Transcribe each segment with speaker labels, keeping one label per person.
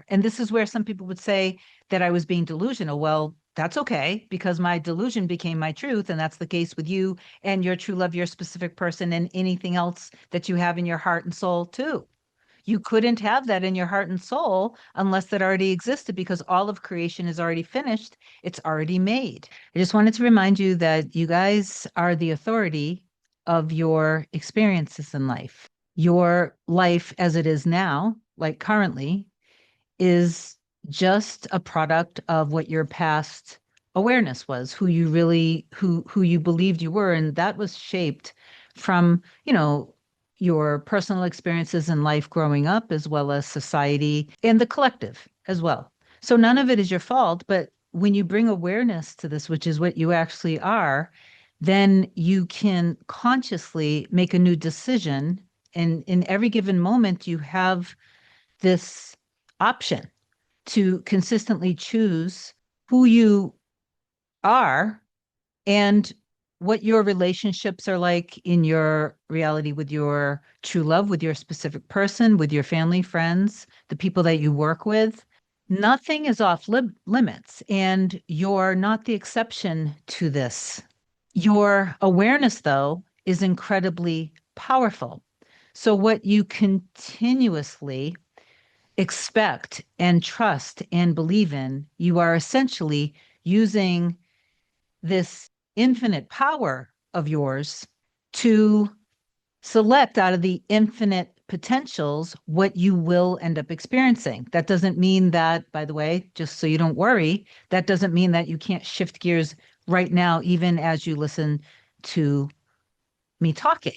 Speaker 1: And this is where some people would say that I was being delusional. Well, that's okay, because my delusion became my truth. And that's the case with you and your true love, your specific person, and anything else that you have in your heart and soul too. You couldn't have that in your heart and soul unless that already existed, because all of creation is already finished. It's already made. I just wanted to remind you that you guys are the authority of your experiences in life. Your life as it is now, like currently, is just a product of what your past awareness was, who you really, who you believed you were. And that was shaped from, your personal experiences in life growing up, as well as society and the collective as well. So none of it is your fault, but when you bring awareness to this, which is what you actually are, then you can consciously make a new decision. And in every given moment, you have this option to consistently choose who you are and what your relationships are like in your reality with your true love, with your specific person, with your family, friends, the people that you work with. Nothing is off limits, and you're not the exception to this. Your awareness, though, is incredibly powerful. So, what you continuously expect and trust and believe in, you are essentially using this infinite power of yours to select out of the infinite potentials what you will end up experiencing. That doesn't mean that, by the way, just so you don't worry, that doesn't mean that you can't shift gears right now, even as you listen to me talking.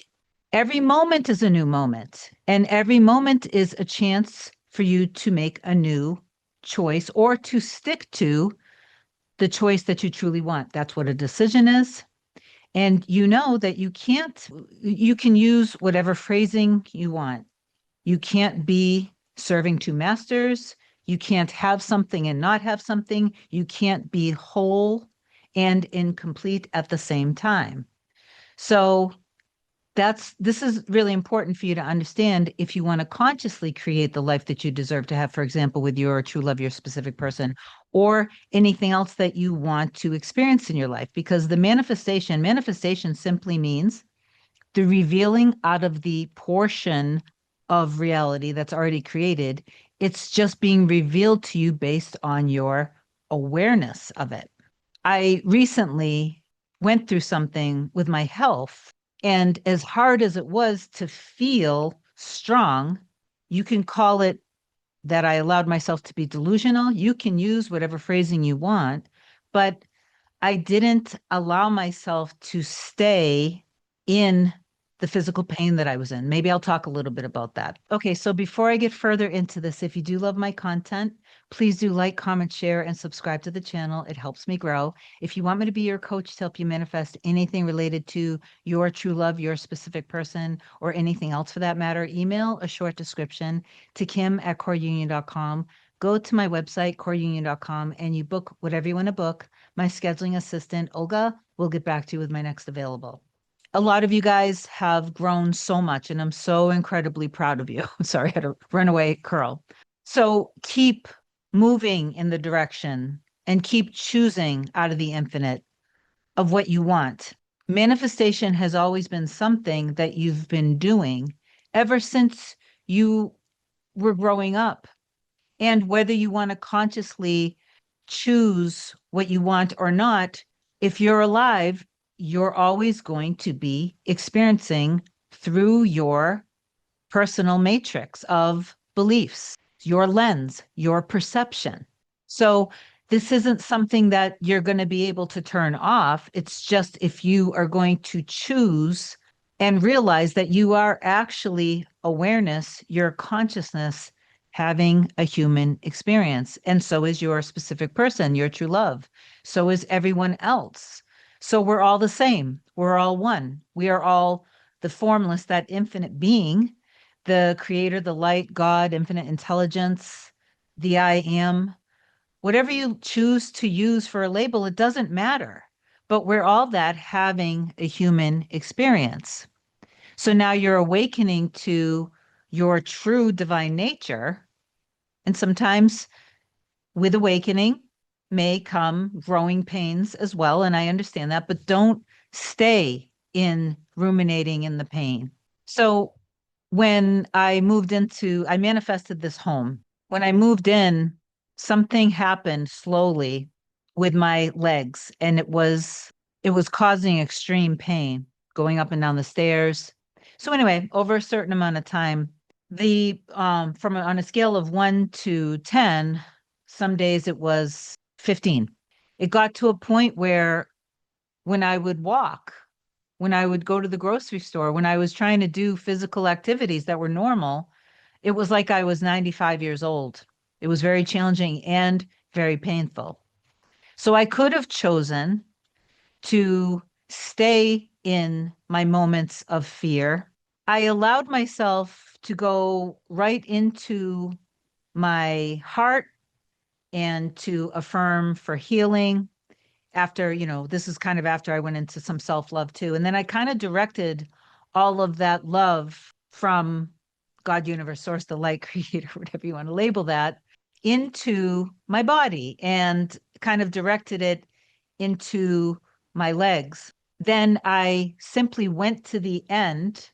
Speaker 1: Every moment is a new moment, and every moment is a chance for you to make a new choice or to stick to the choice that you truly want. That's what a decision is. And you know that you can use whatever phrasing you want. You can't be serving two masters. You can't have something and not have something. You can't be whole and incomplete at the same time. So this is really important for you to understand if you want to consciously create the life that you deserve to have, for example, with your true love, your specific person, or anything else that you want to experience in your life. Because the manifestation simply means the revealing out of the portion of reality that's already created. It's just being revealed to you based on your awareness of it. I recently went through something with my health, and as hard as it was to feel strong, you can call it that I allowed myself to be delusional. You can use whatever phrasing you want, but I didn't allow myself to stay in the physical pain that I was in. Maybe I'll talk a little bit about that. Okay, so before I get further into this, if you do love my content, please do like, comment, share, and subscribe to the channel. It helps me grow. If you want me to be your coach to help you manifest anything related to your true love, your specific person, or anything else for that matter, email a short description to kim@coreunion.com. Go to my website, coreunion.com, and you book whatever you want to book. My scheduling assistant, Olga, will get back to you with my next available. A lot of you guys have grown so much, and I'm so incredibly proud of you. Sorry, I had a runaway curl. So keep moving in the direction and keep choosing out of the infinite of what you want. Manifestation has always been something that you've been doing ever since you were growing up. And whether you want to consciously choose what you want or not, if you're alive, you're always going to be experiencing through your personal matrix of beliefs, your lens, your perception. So this isn't something that you're going to be able to turn off. It's just if you are going to choose and realize that you are actually awareness, your consciousness having a human experience. And so is your specific person, your true love. So is everyone else. So we're all the same. We're all one. We are all the formless, that infinite being, the creator, the light, God, infinite intelligence, the I am. Whatever you choose to use for a label, it doesn't matter. But we're all that having a human experience. So now you're awakening to your true divine nature, And sometimes with awakening may come growing pains as well. And I understand that, but don't stay in ruminating in the pain. So when I manifested this home. When I moved in, something happened slowly with my legs, and it was causing extreme pain going up and down the stairs. So anyway, over a certain amount of time, the from on a scale of 1 to 10, some days it was 15. It got to a point where when I would walk, when I would go to the grocery store, when I was trying to do physical activities that were normal, it was like I was 95 years old. It was very challenging and very painful. So I could have chosen to stay in my moments of fear. I allowed myself to go right into my heart and to affirm for healing after, this is kind of after I went into some self-love too. And then I kind of directed all of that love from God, universe, source, the light, creator, whatever you want to label that, into my body and kind of directed it into my legs. Then I simply went to the end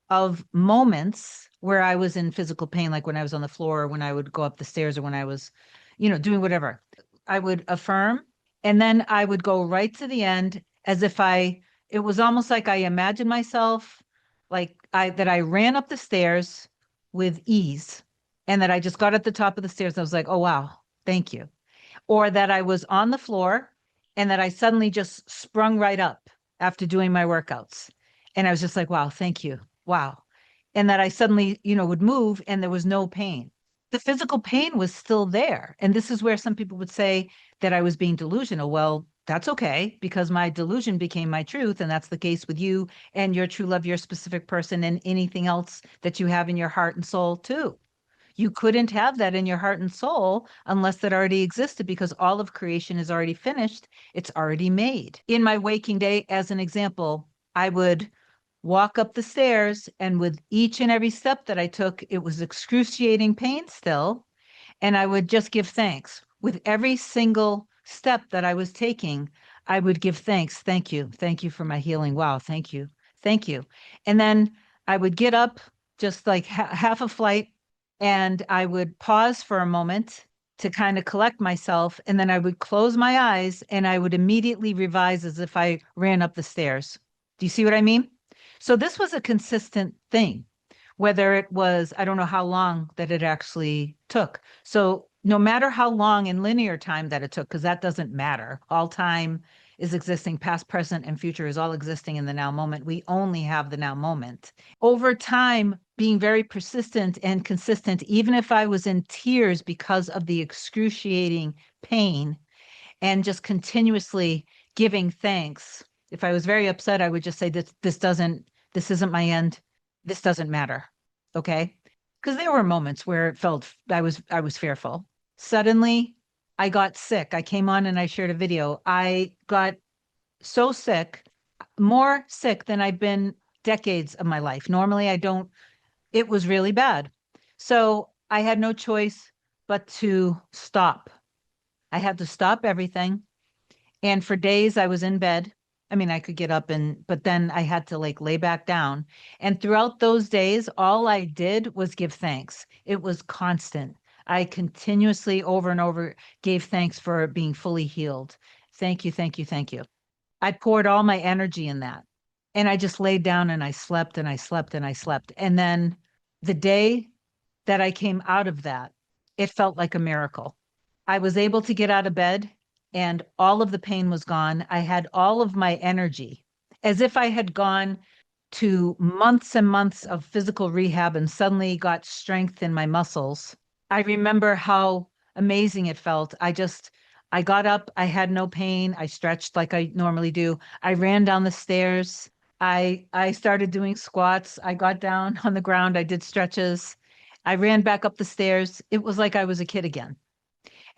Speaker 1: of moments where I was in physical pain, like when I was on the floor, or when I would go up the stairs, or when I was, doing whatever. I would affirm, and then I would go right to the end as if it was almost like I imagined myself like that I ran up the stairs with ease and that I just got at the top of the stairs. And I was like, oh, wow, thank you. Or that I was on the floor and that I suddenly just sprung right up after doing my workouts. And I was just like, wow, thank you. Wow. And that I suddenly, would move and there was no pain. The physical pain was still there. And this is where some people would say that I was being delusional. Well, that's okay because my delusion became my truth. And that's the case with you and your true love, your specific person, and anything else that you have in your heart and soul, too. You couldn't have that in your heart and soul unless that already existed because all of creation is already finished. It's already made. In my waking day, as an example, I would walk up the stairs, and with each and every step that I took, it was excruciating pain still. And I would just give thanks. With every single step that I was taking, I would give thanks. Thank you. Thank you for my healing. Wow. Thank you. Thank you. And then I would get up just like half a flight and I would pause for a moment to kind of collect myself. And then I would close my eyes and I would immediately revise as if I ran up the stairs. Do you see what I mean? So this was a consistent thing, whether it was, I don't know how long that it actually took. So no matter how long in linear time that it took, because that doesn't matter, all time is existing, past, present, and future is all existing in the now moment. We only have the now moment. Over time, being very persistent and consistent, even if I was in tears because of the excruciating pain, and just continuously giving thanks. If I was very upset, I would just say that this isn't my end. This doesn't matter. Okay. Because there were moments where it felt I was fearful. Suddenly I got sick. I came on and I shared a video. I got so sick, more sick than I've been decades of my life. Normally I don't, it was really bad. So I had no choice but to stop. I had to stop everything. And for days I was in bed. I mean, I could get up but then I had to like lay back down. And throughout those days, all I did was give thanks. It was constant. I continuously over and over gave thanks for being fully healed. Thank you, thank you, thank you. I poured all my energy in that. And I just laid down and I slept and I slept and I slept. And then the day that I came out of that, it felt like a miracle. I was able to get out of bed and all of the pain was gone. I had all of my energy as if I had gone to months and months of physical rehab and suddenly got strength in my muscles. I remember how amazing it felt. I got up, I had no pain. I stretched like I normally do. I ran down the stairs. I started doing squats. I got down on the ground. I did stretches. I ran back up the stairs. It was like I was a kid again.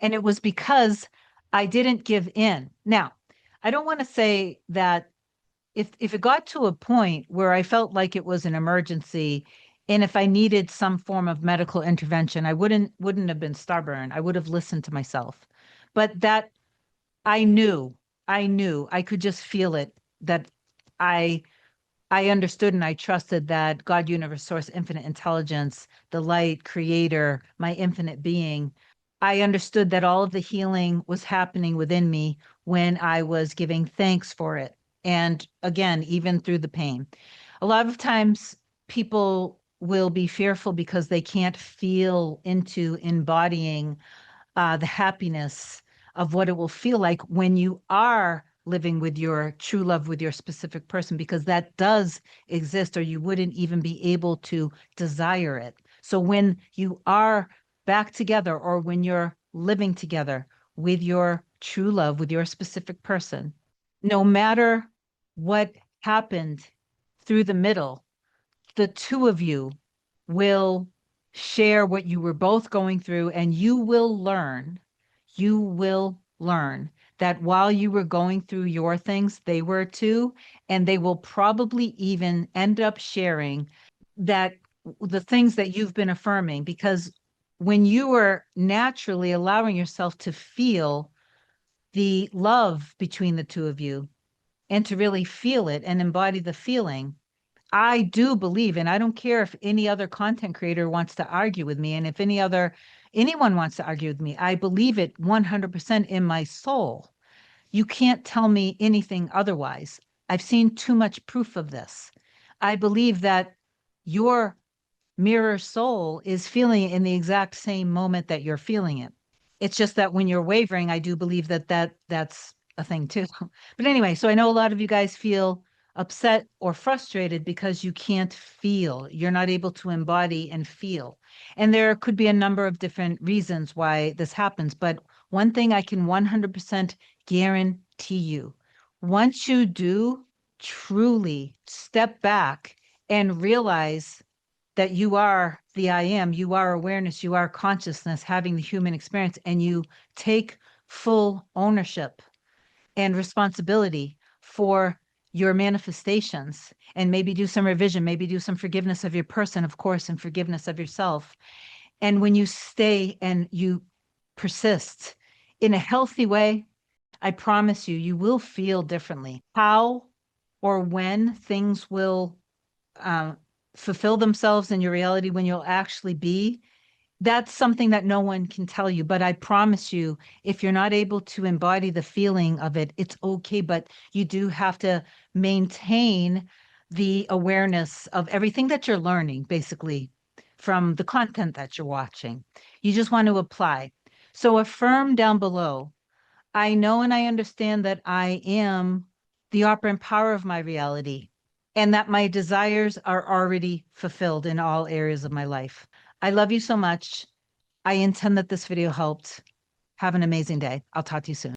Speaker 1: And it was because I didn't give in. Now, I don't want to say that if it got to a point where I felt like it was an emergency And if I needed some form of medical intervention, I wouldn't have been stubborn. I would have listened to myself. But that I knew, I could just feel it that I I understood and I trusted that God, universe, source, infinite intelligence, the light, creator, my infinite being. I understood that all of the healing was happening within me when I was giving thanks for it. And again, even through the pain. A lot of times people will be fearful because they can't feel into embodying the happiness of what it will feel like when you are living with your true love with your specific person, because that does exist, or you wouldn't even be able to desire it. So when you are back together, or when you're living together with your true love, with your specific person, no matter what happened through the middle, the two of you will share what you were both going through, and you will learn that while you were going through your things, they were too, and they will probably even end up sharing that the things that you've been affirming, because when you are naturally allowing yourself to feel the love between the two of you and to really feel it and embody the feeling, I do believe, and I don't care if any other content creator wants to argue with me, and if anyone wants to argue with me, I believe it 100% in my soul. You can't tell me anything otherwise. I've seen too much proof of this. I believe that your mirror soul is feeling it in the exact same moment that you're feeling it. It's just that when you're wavering, I do believe that's a thing too. But anyway, so I know a lot of you guys feel upset or frustrated because you can't feel. You're not able to embody and feel. And there could be a number of different reasons why this happens. But one thing I can 100% guarantee you, once you do truly step back and realize that you are the I am, you are awareness, you are consciousness having the human experience, and you take full ownership and responsibility for your manifestations, and maybe do some revision, maybe do some forgiveness of your person, of course, and forgiveness of yourself. And when you stay and you persist in a healthy way, I promise you, you will feel differently. How or when things will um, fulfill themselves in your reality, when you'll actually be, that's something that no one can tell you. But I promise you, if you're not able to embody the feeling of it, it's okay. But you do have to maintain the awareness of everything that you're learning, basically, from the content that you're watching. You just want to apply. So affirm down below, I know and I understand that I am the operant power of my reality, and that my desires are already fulfilled in all areas of my life. I love you so much. I intend that this video helped. Have an amazing day. I'll talk to you soon.